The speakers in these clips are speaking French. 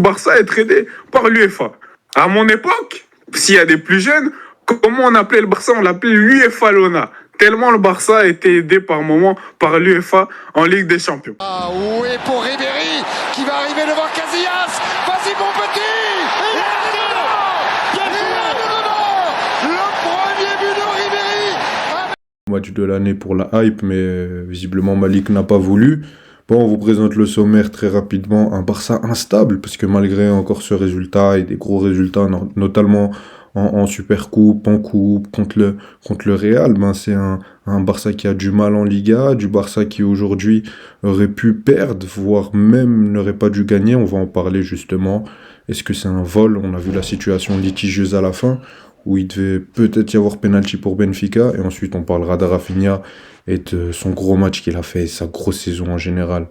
Barça est aidé par l'UEFA. À mon époque, s'il y a des plus jeunes, comment on appelait le Barça? On l'appelait l'UEFA Lona. Tellement le Barça a été aidé par moment par l'UEFA en Ligue des Champions. Ah oui, pour Ribéry qui va arriver devant Casillas. Vas-y mon petit. Le premier but de Ribéry. Match de l'année pour la hype, mais visiblement Malik n'a pas voulu. Bon, on vous présente le sommaire très rapidement. Un Barça instable, parce que malgré encore ce résultat et des gros résultats, notamment en Supercoupe, en Coupe, contre le Real, ben c'est un Barça qui a du mal en Liga, du Barça qui aujourd'hui aurait pu perdre, voire même n'aurait pas dû gagner. On va en parler justement. Est-ce que c'est un vol? On a vu la situation litigieuse à la fin, où il devait peut-être y avoir penalty pour Benfica, et ensuite on parlera de Rafinha et de son gros match qu'il a fait, sa grosse saison en général.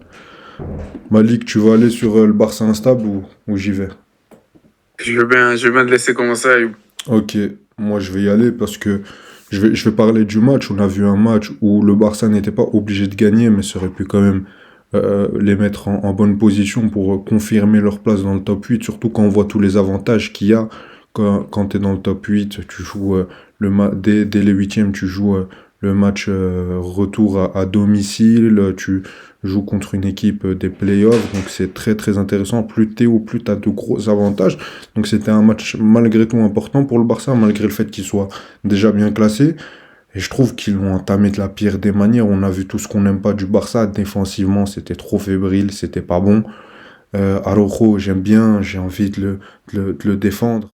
Malik, tu vas aller sur le Barça instable ou j'y vais? Je veux bien te laisser commencer, Ayoub. Ok, moi je vais y aller parce que je vais parler du match. On a vu un match où le Barça n'était pas obligé de gagner, mais ça aurait pu quand même les mettre en bonne position pour confirmer leur place dans le top 8, surtout quand on voit tous les avantages qu'il y a. Quand tu es dans le top 8, tu joues dès les huitièmes, tu joues le match retour à domicile, tu joues contre une équipe des playoffs, donc c'est très très intéressant. Plus t'es haut, plus t'as de gros avantages. Donc c'était un match malgré tout important pour le Barça, malgré le fait qu'il soit déjà bien classé. Et je trouve qu'ils l'ont entamé de la pire des manières. On a vu tout ce qu'on n'aime pas du Barça. Défensivement, c'était trop fébrile, c'était pas bon. Araujo, j'aime bien, j'ai envie de le défendre.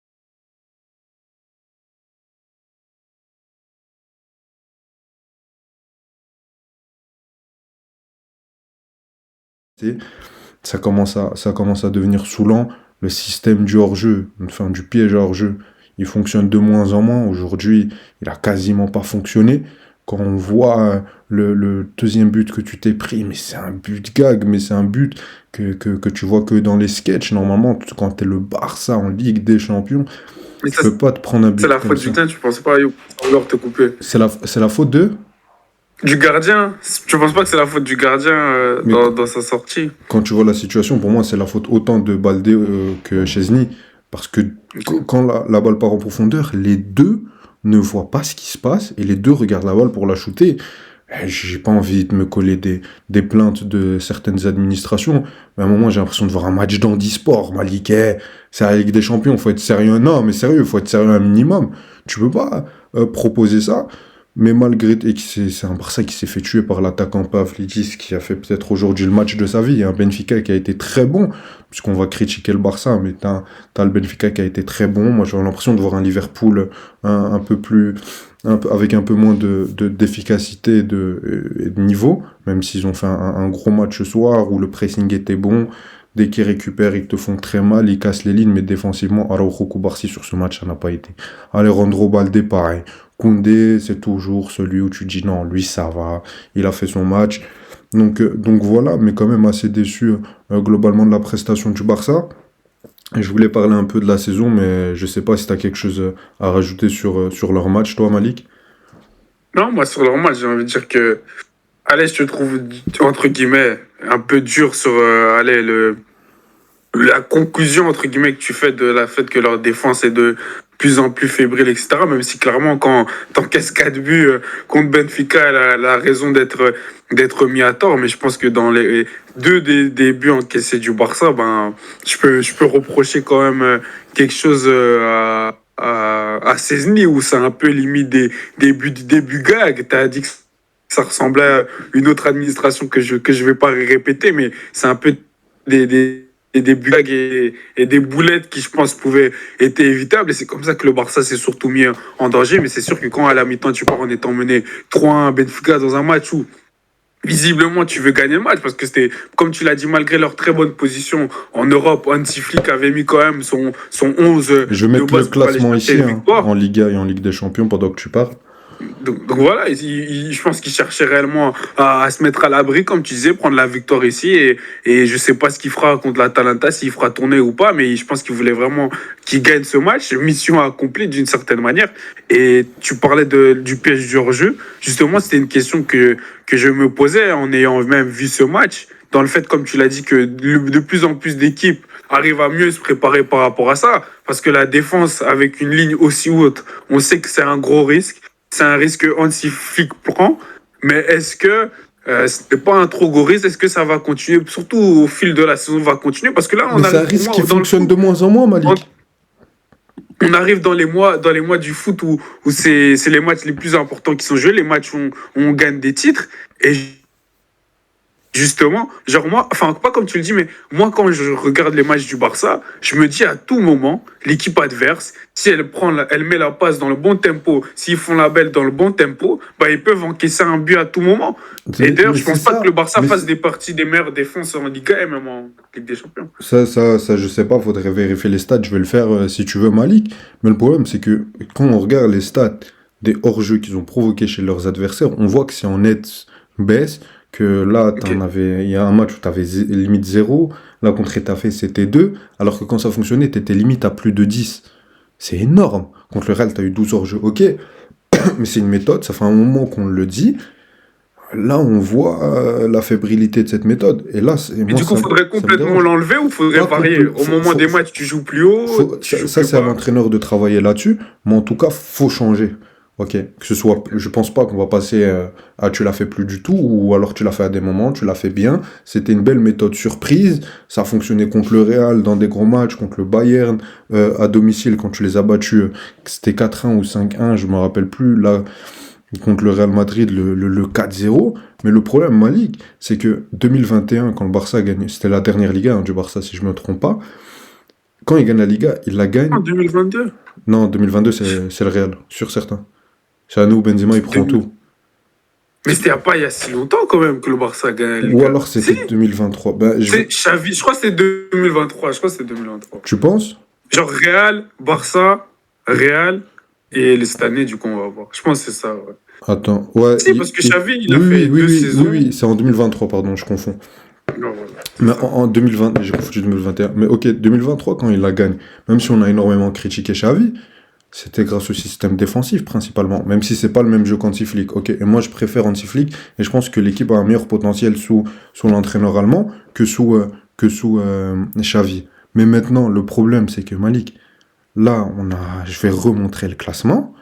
Ça commence à devenir saoulant. Le système du hors-jeu, enfin du piège à hors-jeu, il fonctionne de moins en moins. Aujourd'hui, il a quasiment pas fonctionné. Quand on voit le deuxième but que tu t'es pris, mais c'est un but gag, mais c'est un but que tu vois que dans les sketchs. Normalement, quand t'es le Barça en Ligue des Champions, Mais tu peux pas te prendre un but c'est la comme faute ça. du temps, tu penses pas, Ayoub? Sans vouloir te couper. C'est la faute de... Du gardien, tu penses pas que c'est la faute du gardien Mais dans sa sortie? quand tu vois la situation, pour moi, c'est la faute autant de Baldé que Chesney. Parce que quand la balle part en profondeur, les deux ne voient pas ce qui se passe et les deux regardent la balle pour la shooter. J'ai pas envie de me coller des plaintes de certaines administrations, mais à un moment, j'ai l'impression de voir un match d'handisport. Malik, c'est la Ligue des Champions, faut être sérieux. Non, mais sérieux, faut être sérieux un minimum. Tu peux pas proposer ça. Mais malgré, et c'est un Barça qui s'est fait tuer par l'attaquant Pavlidis, qui a fait peut-être aujourd'hui le match de sa vie. Il y a un Benfica qui a été très bon, puisqu'on va critiquer le Barça, mais t'as le Benfica qui a été très bon. Moi, j'avais l'impression de voir un Liverpool un peu plus, avec un peu moins d'efficacité et de niveau, même s'ils ont fait un gros match ce soir, où le pressing était bon. Dès qu'ils récupèrent, ils te font très mal, ils cassent les lignes, mais défensivement, Araujo Cubarsí sur ce match, ça n'a pas été. Alejandro Balde, pareil. Koundé, c'est toujours celui où tu dis non, lui ça va, il a fait son match. Donc voilà, mais quand même assez déçu globalement de la prestation du Barça. Et je voulais parler un peu de la saison, mais je sais pas si tu as quelque chose à rajouter sur leur match, toi, Malik. Non, moi, sur leur match, j'ai envie de dire que, allez, je te trouve, entre guillemets, un peu dur sur, allez, la conclusion, entre guillemets, que tu fais de la fait que leur défense est de plus en plus fébrile, etc. Même si, clairement, quand t'encaisses 4 buts contre Benfica, elle a raison d'être mis à tort. Mais je pense que dans les deux des buts encaissés du Barça, ben, je peux reprocher quand même quelque chose à Szczęsny, où c'est un peu limite des buts gag. T'as dit que ça ressemblait à une autre administration que je vais pas répéter, mais c'est un peu des blagues et des boulettes qui, je pense, pouvaient être évitables. Et c'est comme ça que le Barça s'est surtout mis en danger. Mais c'est sûr que quand à la mi-temps, tu pars en étant mené 3-1 à Benfica dans un match où visiblement tu veux gagner le match, parce que c'était, comme tu l'as dit, malgré leur très bonne position en Europe, Hansi Flick avait mis quand même son 11 Je vais de mettre le base pour aller classement chercher ici, les hein, victoires. en Liga et en Ligue des Champions, pendant que tu parles. Donc voilà, je pense qu'il cherchait réellement à se mettre à l'abri, comme tu disais, prendre la victoire ici. Et je sais pas ce qu'il fera contre l'Atalanta, s'il fera tourner ou pas, mais je pense qu'il voulait vraiment qu'il gagne ce match. Mission accomplie d'une certaine manière. Et tu parlais du piège du hors-jeu. Justement, c'était une question que je me posais en ayant même vu ce match. Dans le fait, comme tu l'as dit, que de plus en plus d'équipes arrive à mieux se préparer par rapport à ça. Parce que la défense, avec une ligne aussi haute, on sait que c'est un gros risque. C'est un risque que Hansi Flick prend. Mais est-ce que c'était pas un trop gros risque? Est-ce que ça va continuer? Surtout au fil de la saison, va continuer. Parce que là, on Mais c'est un arrive risque qui dans le fonctionne foot. de moins en moins, Malik. On arrive dans les mois du foot où c'est les matchs les plus importants qui sont joués, les matchs où on gagne des titres. Et justement, genre moi, enfin pas comme tu le dis, mais moi quand je regarde les matchs du Barça, je me dis à tout moment, l'équipe adverse, si elle met la passe dans le bon tempo, s'ils font la belle dans le bon tempo, bah ils peuvent encaisser un but à tout moment. Et d'ailleurs, je pense pas que le Barça fasse des parties des meilleures défenses en Liga et même en Ligue des Champions. Ça, je sais pas, faudrait vérifier les stats, je vais le faire si tu veux, Malik. Mais le problème, c'est que quand on regarde les stats des hors-jeux qu'ils ont provoqués chez leurs adversaires, on voit que c'est en nette baisse, que là, il y a un match où tu avais limite 0, là contre Etafé c'était 2, alors que quand ça fonctionnait, tu étais limite à plus de 10. C'est énorme. Contre le Real, tu as eu 12 hors-jeux, ok, mais c'est une méthode, ça fait un moment qu'on le dit. Là, on voit la fébrilité de cette méthode. Et là, Mais du coup, il faudrait complètement l'enlever ou faudrait varier? Au moment des matchs, tu joues plus haut. Ça, c'est à l'entraîneur de travailler là-dessus. Mais en tout cas, faut changer. Ok. Que ce soit, je pense pas qu'on va passer à tu l'as fait plus du tout, ou alors tu l'as fait à des moments, tu l'as fait bien. C'était une belle méthode surprise. Ça a fonctionné contre le Real dans des gros matchs, contre le Bayern, à domicile quand tu les as battus. C'était 4-1 ou 5-1, je me rappelle plus. Là, contre le Real Madrid, le 4-0. Mais le problème, Malik, c'est que 2021, quand le Barça a gagné, c'était la dernière Liga du Barça, si je ne me trompe pas, quand il gagne la Liga, il la gagne... En 2022? Non, 2022, c'est le Real, sur certains. C'est nous, Benzema, il prend tout. Mais c'était pas il y a si longtemps quand même que le Barça a gagné la Liga. Ou alors c'était 2023. Ben, je crois que c'est 2023. Je crois que c'est 2023. Tu penses? Genre Real, Barça, Real, et cette année, du coup, on va voir. Je pense que c'est ça, ouais. Attends, ouais. Si, parce que Xavi, il a fait deux saisons. Oui, c'est en 2023, pardon, je confonds. Non, voilà. Mais en 2020, j'ai confondu 2021. Mais ok, 2023, quand il la gagne, même si on a énormément critiqué Xavi, c'était grâce au système défensif principalement, même si c'est pas le même jeu qu'Hansi Flick. Ok, et moi je préfère Hansi Flick, et je pense que l'équipe a un meilleur potentiel sous l'entraîneur allemand que sous Xavi. Mais maintenant, le problème, c'est que Malik, là, je vais remontrer le classement.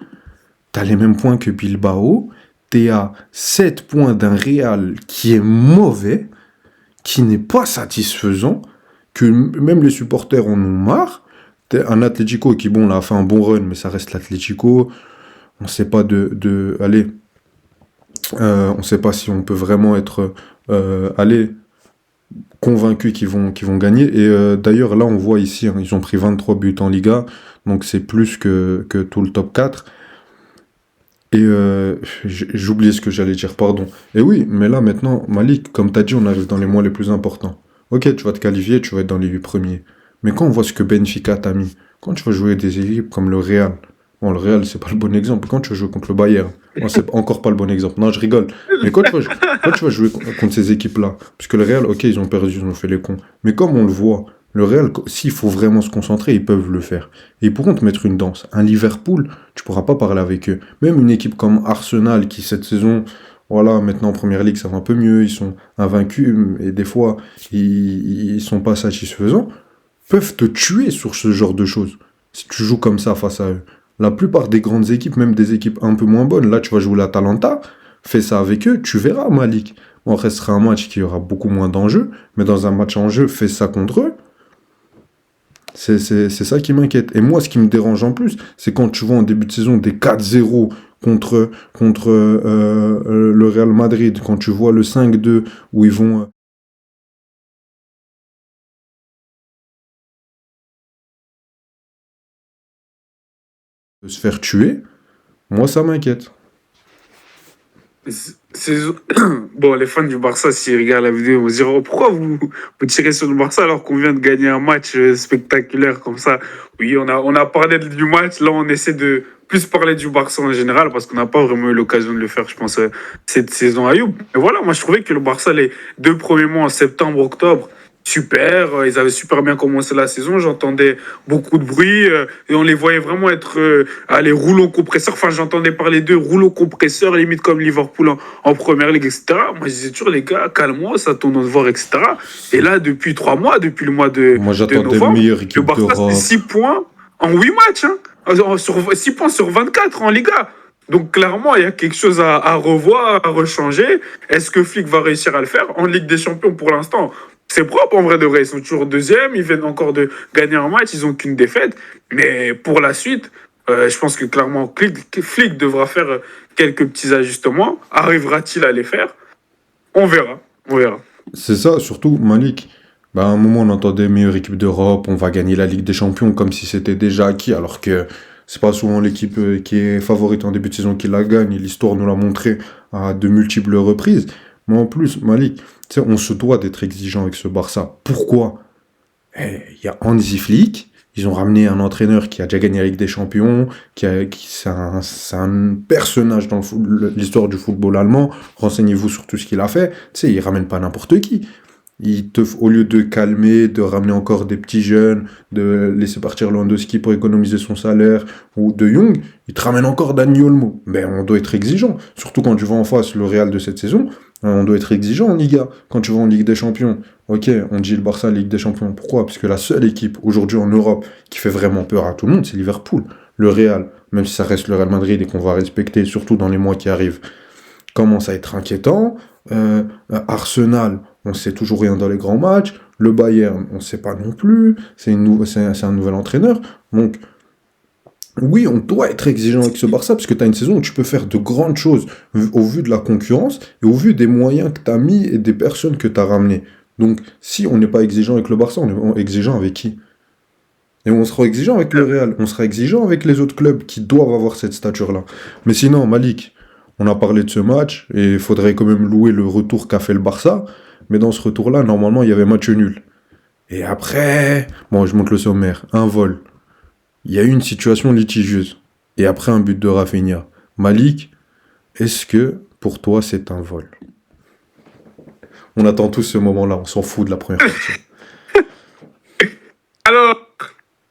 T'as les mêmes points que Bilbao. T'es à 7 points d'un Real qui est mauvais, qui n'est pas satisfaisant, que même les supporters en ont marre. T'es un Atlético qui, bon, là, a fait un bon run, mais ça reste l'Atlético. On sait pas allez, on sait pas si on peut vraiment être, convaincus qu'ils vont gagner. Et d'ailleurs, là, on voit ici, hein, ils ont pris 23 buts en Liga, donc c'est plus que tout le top 4. Et j'ai oublié ce que j'allais dire, pardon. Et oui, mais là maintenant, Malik, comme t'as dit, on arrive dans les mois les plus importants. Ok, tu vas te qualifier, tu vas être dans les 8 premiers. Mais quand on voit ce que Benfica t'a mis, quand tu vas jouer des équipes comme le Real, bon, le Real, c'est pas le bon exemple. Quand tu vas jouer contre le Bayern, bon, c'est encore pas le bon exemple. Non, je rigole. Mais quand tu vas jouer contre ces équipes-là, puisque le Real, ok, ils ont perdu, ils ont fait les cons. Mais comme on le voit, le Real, s'il faut vraiment se concentrer, ils peuvent le faire. Et ils pourront te mettre une danse. Un Liverpool, tu pourras pas parler avec eux. Même une équipe comme Arsenal, qui cette saison, voilà, maintenant en Première Ligue, ça va un peu mieux, ils sont invaincus, et des fois, ils sont pas satisfaisants, peuvent te tuer sur ce genre de choses. Si tu joues comme ça face à eux. La plupart des grandes équipes, même des équipes un peu moins bonnes, là, tu vas jouer l'Atalanta, fais ça avec eux, tu verras, Malik. Bon, restera un match qui aura beaucoup moins d'enjeux, mais dans un match en jeu, fais ça contre eux. C'est ça qui m'inquiète. Et moi, ce qui me dérange en plus, c'est quand tu vois en début de saison des 4-0 contre le Real Madrid, quand tu vois le 5-2 où ils vont se faire tuer, moi, ça m'inquiète. Bon, les fans du Barça, s'ils regardent la vidéo, ils vont se dire oh, pourquoi vous tirez sur le Barça alors qu'on vient de gagner un match spectaculaire comme ça? Oui, on a parlé du match, là on essaie de plus parler du Barça en général parce qu'on n'a pas vraiment eu l'occasion de le faire, je pense, cette saison à Youb. Et voilà, moi je trouvais que le Barça, les 2 premiers mois, en septembre, octobre, super, ils avaient super bien commencé la saison, j'entendais beaucoup de bruit et on les voyait vraiment être les rouleaux compresseurs. Enfin, j'entendais parler d'eux, rouleaux compresseurs, limite comme Liverpool en première ligue, etc. Moi, je disais toujours, les gars, calme-moi, ça tourne de voir, etc. Et là, depuis 3 mois, depuis le mois Moi, de j'attendais novembre, meilleure le équipe Barça, c'est d'Europe. 6 points en 8 matchs, hein. 6 points sur 24 en Liga. Donc clairement, il y a quelque chose à revoir, à rechanger. Est-ce que Flick va réussir à le faire en Ligue des Champions pour l'instant? C'est propre en vrai de vrai. Ils sont toujours deuxième, ils viennent encore de gagner un match, ils n'ont qu'une défaite. Mais pour la suite, je pense que clairement, Flick devra faire quelques petits ajustements. Arrivera-t-il à les faire? On verra. On verra. C'est ça, surtout Malik. Bah, à un moment, on entendait meilleure équipe d'Europe, on va gagner la Ligue des Champions comme si c'était déjà acquis, alors que c'est pas souvent l'équipe qui est favorite en début de saison qui la gagne, et l'histoire nous l'a montré à de multiples reprises. Mais en plus, Malik, tu sais, on se doit d'être exigeant avec ce Barça. Pourquoi? Il y a Hansi Flick, ils ont ramené un entraîneur qui a déjà gagné la Ligue des Champions, c'est un personnage dans l'histoire du football allemand. Renseignez-vous sur tout ce qu'il a fait. Tu sais, il ramène pas n'importe qui. Au lieu de calmer, de ramener encore des petits jeunes, de laisser partir Lewandowski pour économiser son salaire, ou De Jong, il te ramène encore Dani Olmo. Mais on doit être exigeant. Surtout quand tu vas en face le Real de cette saison, on doit être exigeant en Liga. Quand tu vas en Ligue des Champions, ok, on dit le Barça Ligue des Champions. Pourquoi? Parce que la seule équipe aujourd'hui en Europe qui fait vraiment peur à tout le monde, c'est Liverpool. Le Real, même si ça reste le Real Madrid et qu'on va respecter, surtout dans les mois qui arrivent, commence à être inquiétant. Arsenal, on sait toujours rien dans les grands matchs. Le Bayern, on ne sait pas non plus. C'est un nouvel entraîneur. Donc, oui, on doit être exigeant avec ce Barça parce que tu as une saison où tu peux faire de grandes choses au vu de la concurrence et au vu des moyens que tu as mis et des personnes que tu as ramenées. Donc, si on n'est pas exigeant avec le Barça, on est exigeant avec qui? Et on sera exigeant avec le Real, on sera exigeant avec les autres clubs qui doivent avoir cette stature-là. Mais sinon, Malik, on a parlé de ce match et il faudrait quand même louer le retour qu'a fait le Barça. Mais dans ce retour-là, normalement, il y avait match nul. Et après, bon, je monte le sommaire, un vol. Il y a eu une situation litigieuse. Et après, un but de Rafinha. Malik, est-ce que pour toi, c'est un vol? On attend tous ce moment-là, on s'en fout de la première partie. Alors,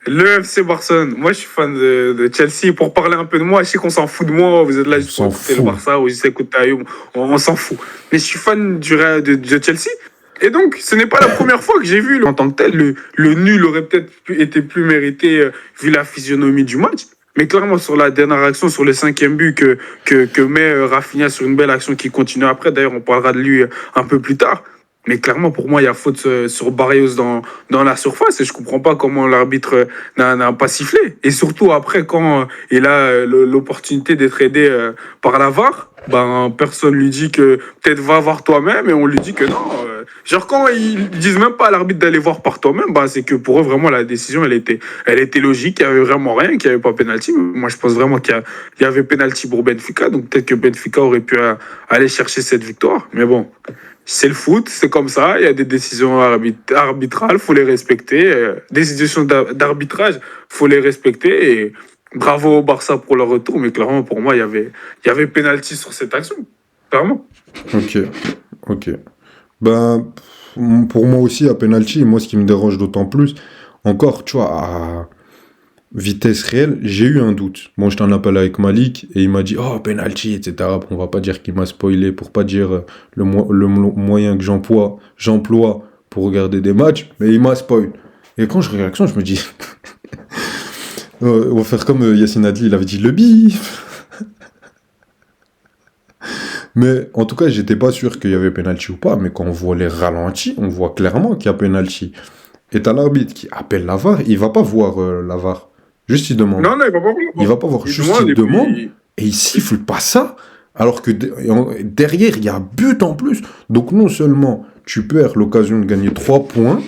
le FC Barcelone, moi je suis fan de Chelsea. Pour parler un peu de moi, je sais qu'on s'en fout de moi. Vous êtes là On juste pour s'en écouter le fout. Barça ou juste écouter Ayoub. On s'en fout. Mais je suis fan de Chelsea. Et donc, ce n'est pas la première fois que j'ai vu, en tant que tel, le nul aurait peut-être été plus mérité vu la physionomie du match. Mais clairement, sur la dernière action, sur le 5e but que met Rafinha sur une belle action qui continue après, d'ailleurs, on parlera de lui un peu plus tard. Mais clairement, pour moi, il y a faute sur Barrios dans la surface et je comprends pas comment l'arbitre n'a pas sifflé. Et surtout après, quand il a l'opportunité d'être aidé par la VAR, ben, personne lui dit que peut-être va voir toi-même et on lui dit que non. Genre quand ils disent même pas à l'arbitre d'aller voir par toi-même, ben, c'est que pour eux, vraiment, la décision, elle était logique, il y avait vraiment rien, qu'il n'y avait pas pénalty. Moi, je pense vraiment qu'il y avait pénalty pour Benfica, donc peut-être que Benfica aurait pu aller chercher cette victoire. Mais bon. C'est le foot, c'est comme ça. Il y a des décisions arbitrales, faut les respecter. Des décisions d'arbitrage, faut les respecter. Et bravo au Barça pour leur retour, mais clairement pour moi, il y avait pénalty sur cette action, clairement. Ok, ok. Ben, pour moi aussi, à penalty, moi, ce qui me dérange d'autant plus, encore, tu vois, à vitesse réelle, j'ai eu un doute. Bon, j'étais en appel avec Malik, et il m'a dit, oh, penalty, etc. On va pas dire qu'il m'a spoilé, pour pas dire le moyen que j'emploie pour regarder des matchs, mais il m'a spoil. Et quand je regarde l'action, je me dis, on va faire comme Yacine Adli, il avait dit, le bif. Mais en tout cas, j'étais pas sûr qu'il y avait penalty ou pas, mais quand on voit les ralentis, on voit clairement qu'il y a penalty. Et t'as l'arbitre qui appelle la VAR, il va pas voir la VAR. Juste il demande. Non, non, il va pas voir. Il va pas voir, Il juste demande il et demande, puis- et il siffle pas ça, alors que derrière, il y a un but en plus. Donc non seulement tu perds l'occasion de gagner 3 points,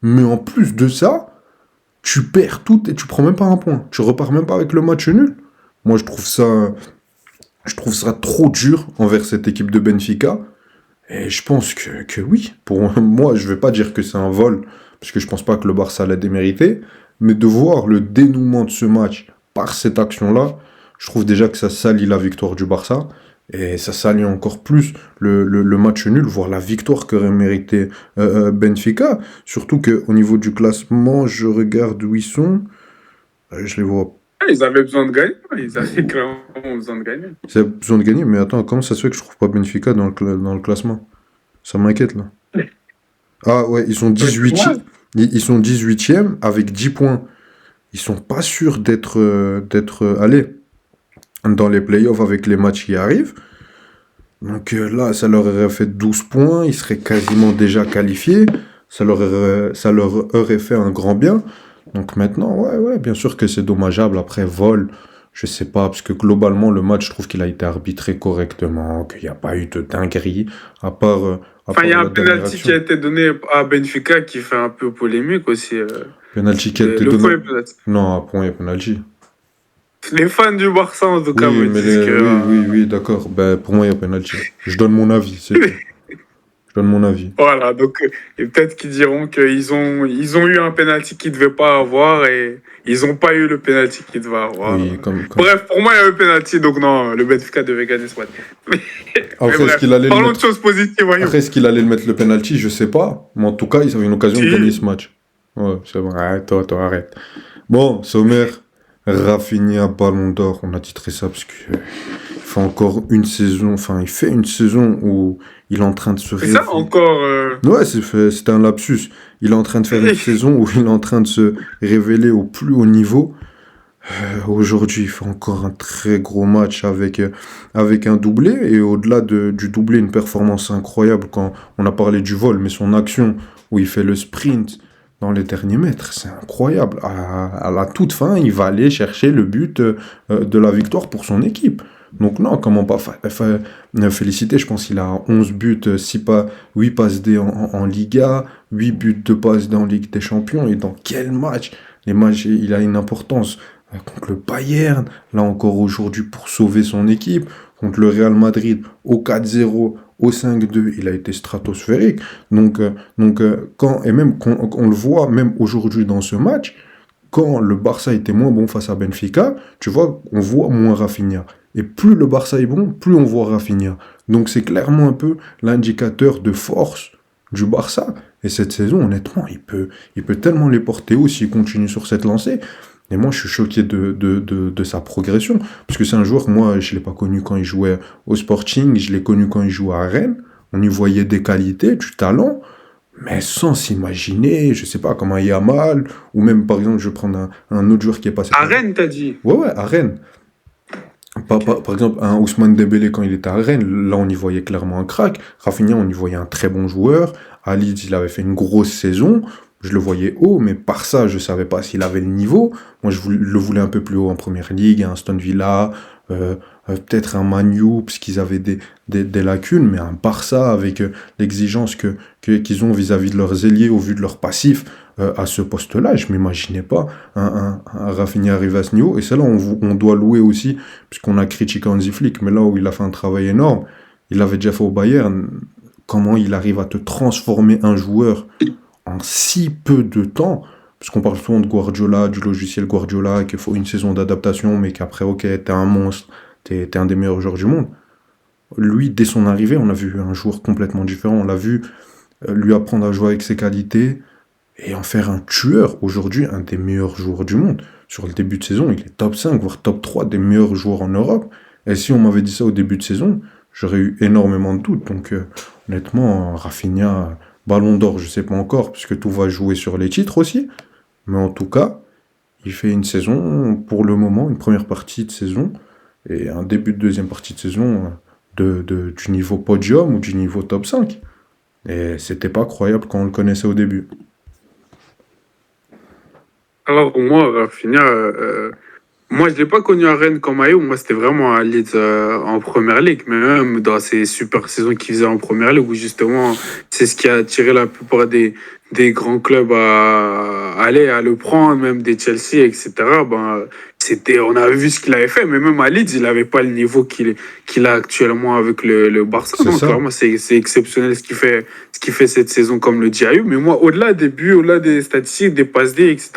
mais en plus de ça, tu perds tout et tu prends même pas un point. Tu repars même pas avec le match nul. Moi, je trouve ça trop dur envers cette équipe de Benfica. Et je pense que oui. Pour moi, je vais pas dire que c'est un vol, parce que je pense pas que le Barça l'a démérité. Mais de voir le dénouement de ce match par cette action-là, je trouve déjà que ça salit la victoire du Barça. Et ça salit encore plus le match nul, voire la victoire qu'aurait mérité Benfica. Surtout qu'au niveau du classement, je regarde où ils sont. Je les vois. Ils avaient besoin de gagner. Ils avaient clairement besoin de gagner. Ils avaient besoin de gagner, mais attends, comment ça se fait que je trouve pas Benfica dans le classement? Ça m'inquiète là. Ah ouais, ils sont 18. Ils sont 18e avec 10 points. Ils sont pas sûrs d'être allés dans les playoffs avec les matchs qui arrivent. Donc là, ça leur aurait fait 12 points, ils seraient quasiment déjà qualifiés, ça leur aurait fait un grand bien. Donc maintenant, ouais, bien sûr que c'est dommageable. Après, vol, je sais pas, parce que globalement, le match, je trouve qu'il a été arbitré correctement, qu'il n'y a pas eu de dinguerie, à part, Enfin, il y a un la dernière penalty action. qui a été donné à Benfica qui fait un peu polémique aussi. Penalty qui a été Le donné. premier penalty. Non, à point et penalty. Les fans du Barça, en tout cas, Oui, me mais disent que. oui, d'accord. Ben, pour moi, il y a penalty. Je donne mon avis, c'est tout. Je donne mon avis. Voilà, donc, et peut-être qu'ils diront ils ont eu un penalty qu'ils ne devaient pas avoir et ils n'ont pas eu le penalty qu'ils devaient avoir. Oui, comme... Bref, pour moi, il y a eu penalty, donc non, le Benfica devait gagner ce match. Mais Après, bref, est-ce qu'il allait parlons de choses positives, voyons. Après, est-ce qu'il allait le mettre le penalty? Je sais pas. Mais en tout cas, ils avaient une occasion de Si. gagner ce match. Ouais, c'est bon. Arrête, toi, arrête. Bon, sommaire. Rafinha, Ballon d'Or. On a titré ça parce que il fait encore une saison. Enfin, il fait une saison où il est en train de se C'est ça révéler. encore. Ouais, c'était un lapsus. Il est en train de faire une saison où il est en train de se révéler au plus haut niveau. Aujourd'hui, il fait encore un très gros match avec un doublé. Et au-delà du doublé, une performance incroyable quand on a parlé du vol, mais son action où il fait le sprint dans les derniers mètres, c'est incroyable. À la toute fin, il va aller chercher le but de la victoire pour son équipe. Donc non, comment pas féliciter, je pense qu'il a 11 buts, 8 passes D en Liga, 8 buts de passes D en Ligue des Champions. Et dans quel match? Les matchs, il a une importance contre le Bayern, là encore aujourd'hui pour sauver son équipe, contre le Real Madrid au 4-0, au 5-2, il a été stratosphérique. Donc et même on le voit même aujourd'hui dans ce match, quand le Barça était moins bon face à Benfica, tu vois, on voit moins Rafinha. Et plus le Barça est bon, plus on voit Rafinha. Donc c'est clairement un peu l'indicateur de force du Barça. Et cette saison, honnêtement, il peut tellement les porter haut s'il continue sur cette lancée. Et moi, je suis choqué de sa progression. Parce que c'est un joueur, moi, je ne l'ai pas connu quand il jouait au Sporting, je l'ai connu quand il jouait à Rennes. On y voyait des qualités, du talent, mais sans s'imaginer, je sais pas, comme un Yamal, ou même, par exemple, je vais prendre un autre joueur qui est passé... À Rennes, t'as dit. Ouais, à Rennes. Par exemple, un Ousmane Dembélé, quand il était à Rennes, là, on y voyait clairement un crack. Rafinha, on y voyait un très bon joueur. À Leeds, il avait fait une grosse saison. Je le voyais haut, mais par ça, je savais pas s'il avait le niveau. Moi, le voulais un peu plus haut en première ligue, un Aston Villa, peut-être un Man U, parce qu'ils avaient des lacunes, mais un Barça avec l'exigence qu'ils ont vis-à-vis de leurs ailiers au vu de leur passif à ce poste-là. Je m'imaginais pas un Rafinha arriver à ce niveau. Et c'est là on doit louer aussi, puisqu'on a critiqué Hansi Flick, mais là où il a fait un travail énorme, il l'avait déjà fait au Bayern, comment il arrive à te transformer un joueur en si peu de temps, parce qu'on parle souvent de Guardiola, du logiciel Guardiola, qu'il faut une saison d'adaptation, mais qu'après, ok, t'es un monstre, t'es un des meilleurs joueurs du monde. Lui, dès son arrivée, on a vu un joueur complètement différent, on l'a vu lui apprendre à jouer avec ses qualités, et en faire un tueur, aujourd'hui, un des meilleurs joueurs du monde. Sur le début de saison, il est top 5, voire top 3 des meilleurs joueurs en Europe, et si on m'avait dit ça au début de saison, j'aurais eu énormément de doutes, donc honnêtement, Rafinha... Ballon d'Or, je sais pas encore, puisque tout va jouer sur les titres aussi. Mais en tout cas, il fait une saison, pour le moment, une première partie de saison, et un début de deuxième partie de saison du niveau podium ou du niveau top 5. Et c'était pas croyable quand on le connaissait au début. Alors, moi, Rafinha, moi, je ne l'ai pas connu à Rennes comme Maillot. Moi, c'était vraiment à Leeds en première ligue. Mais même dans ces super saisons qu'il faisait en première ligue, où justement, c'est ce qui a attiré la plupart des grands clubs à aller, à le prendre, même des Chelsea, etc. Ben, on a vu ce qu'il avait fait. Mais même à Leeds, il n'avait pas le niveau qu'il a actuellement avec le Barça. C'est Donc, ça. vraiment, c'est exceptionnel ce qu'il fait cette saison, comme le dit Ayoub. Mais moi, au-delà des buts, au-delà des statistiques, des passes D, etc.,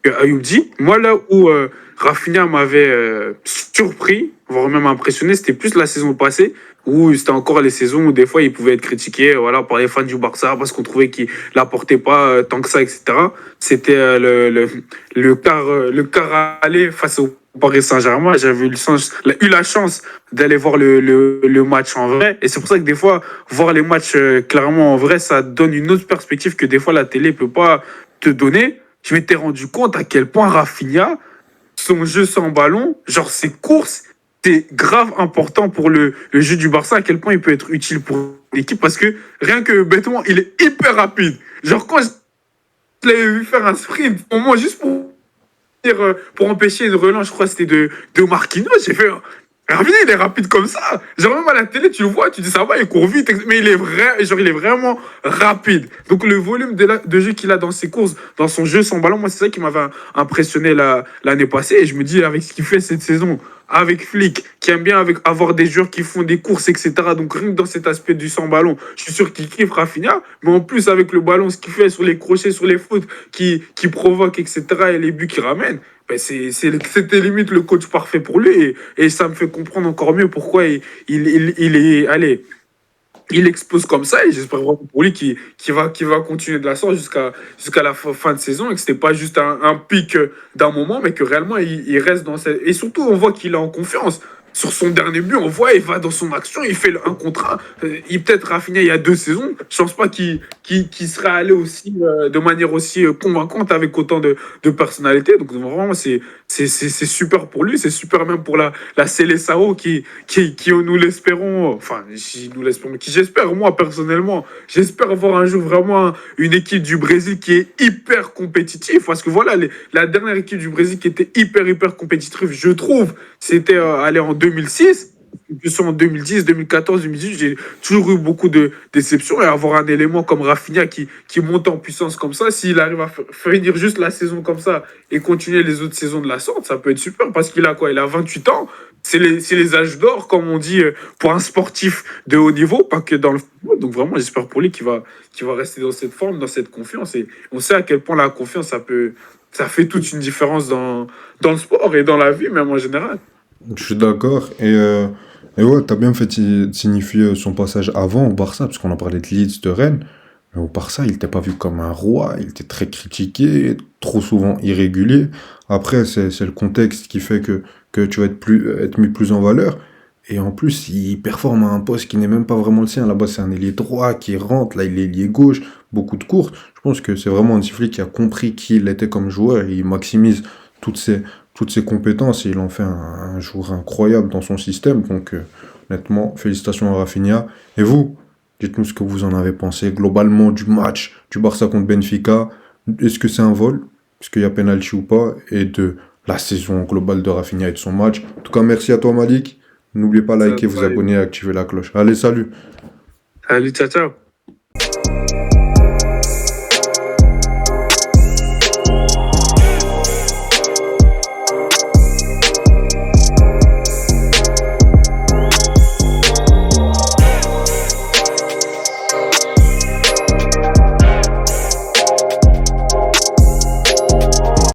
que que Ayoub dit. Moi, là où Rafinha m'avait surpris, voire même impressionné, c'était plus la saison passée, où c'était encore les saisons où des fois il pouvait être critiqué voilà, par les fans du Barça parce qu'on trouvait qu'il n'apportait pas tant que ça, etc. C'était le quart aller face au Paris Saint-Germain. J'avais eu la chance d'aller voir le match en vrai. Et c'est pour ça que des fois, voir les matchs clairement en vrai, ça donne une autre perspective que des fois la télé peut pas te donner. Je m'étais rendu compte à quel point Rafinha, son jeu sans ballon, genre ses courses, c'est grave important pour le jeu du Barça, à quel point il peut être utile pour l'équipe, parce que rien que bêtement, il est hyper rapide. Genre quand je l'avais vu faire un sprint, au moins juste pour empêcher une relance, je crois que c'était de Marquinhos, j'ai fait... Rafinha, il est rapide comme ça. Genre, même à la télé, tu le vois, tu dis ça va, il court vite, mais il est vraiment rapide. Donc, le volume de jeu qu'il a dans ses courses, dans son jeu sans ballon, moi, c'est ça qui m'avait impressionné l'année passée. Et je me dis, avec ce qu'il fait cette saison, avec Flick, qui aime bien avoir des joueurs qui font des courses, etc. Donc, rien que dans cet aspect du sans ballon, je suis sûr qu'il kiffe Rafinha. Mais en plus, avec le ballon, ce qu'il fait sur les crochets, sur les fautes qui provoque, etc. et les buts qu'il ramène, ben c'était limite le coach parfait pour lui. Et ça me fait comprendre encore mieux pourquoi il est. Allez, il expose comme ça. Et j'espère vraiment pour lui qu'il va continuer de la sorte jusqu'à la fin de saison. Et que ce n'est pas juste un pic d'un moment, mais que réellement il reste dans cette. Et surtout, on voit qu'il est en confiance. Sur son dernier but, on voit, il va dans son action, il fait un contrat. Il peut-être Rafinha il y a 2 saisons. Je pense pas qu'il serait allé aussi de manière aussi convaincante avec autant de personnalité. Donc vraiment, c'est super pour lui, c'est super même pour la Seleção qui nous l'espérons, enfin, si nous l'espérons, qui j'espère, moi personnellement, j'espère voir un jour vraiment une équipe du Brésil qui est hyper compétitive. Parce que voilà, la dernière équipe du Brésil qui était hyper compétitive, je trouve, c'était aller en 2006. Que ce soit en 2010, 2014, 2018, j'ai toujours eu beaucoup de déceptions. Et avoir un élément comme Rafinha qui monte en puissance comme ça, s'il arrive à finir juste la saison comme ça et continuer les autres saisons de la sorte, ça peut être super parce qu'il a quoi? Il a 28 ans. C'est les âges d'or, comme on dit, pour un sportif de haut niveau, pas que dans le football. Donc vraiment, j'espère pour lui qu'il va rester dans cette forme, dans cette confiance. Et on sait à quel point la confiance, ça fait toute une différence dans le sport et dans la vie, même en général. Je suis d'accord. Et ouais, t'as bien fait de signifier son passage avant au Barça, parce qu'on a parlé de Leeds, de Rennes. Mais au Barça, il n'était pas vu comme un roi, il était très critiqué, trop souvent irrégulier. Après, c'est le contexte qui fait que tu vas être mis plus en valeur. Et en plus, il performe à un poste qui n'est même pas vraiment le sien. Là-bas, c'est un ailier droit qui rentre, là, il est ailier gauche, beaucoup de courses. Je pense que c'est vraiment un Flick qui a compris qui il était comme joueur et il maximise toutes ses compétences et il en fait un joueur incroyable dans son système. Donc, honnêtement, félicitations à Rafinha. Et vous, dites-nous ce que vous en avez pensé globalement du match du Barça contre Benfica. Est-ce que c'est un vol? Est-ce qu'il y a penalty ou pas? Et de la saison globale de Rafinha et de son match. En tout cas, merci à toi, Malik. N'oubliez pas de liker, vous abonner et activer la cloche. Allez, salut! Allez, ciao, ciao!